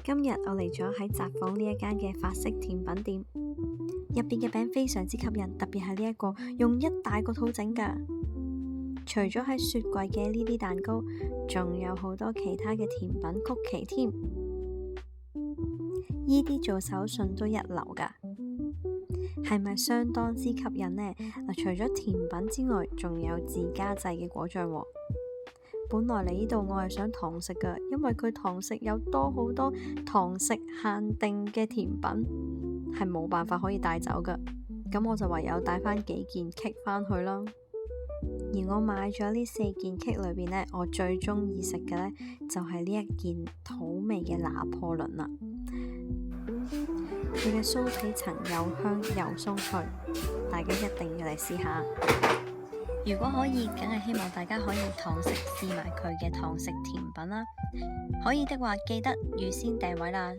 今日我嚟咗喺札幌呢一間嘅法式甜品店，入邊嘅餅非常之吸引，特別係呢一個用一大個肚整㗎。除咗喺雪櫃嘅呢啲蛋糕，仲有好多其他嘅甜品曲奇添。呢啲做手信都一流㗎，係咪相當之吸引呢？除咗甜品之外，仲有自家製嘅果醬喎。本來嚟呢度我係想堂食㗎，因為佢堂食有多好多堂食限定嘅甜品，係冇辦法可以帶走㗎。咁我就唯有帶返幾件 cake 返去啦。而我買咗呢4件 cake 裏邊呢，我最中意食嘅呢，就係呢一件土味嘅拿破崙啦。佢嘅酥皮層又香又鬆脆，大家一定要嚟試下。如果可以，梗係希望大家可以堂食試埋佢嘅堂食甜品啦。可以的話，記得預先訂位啦。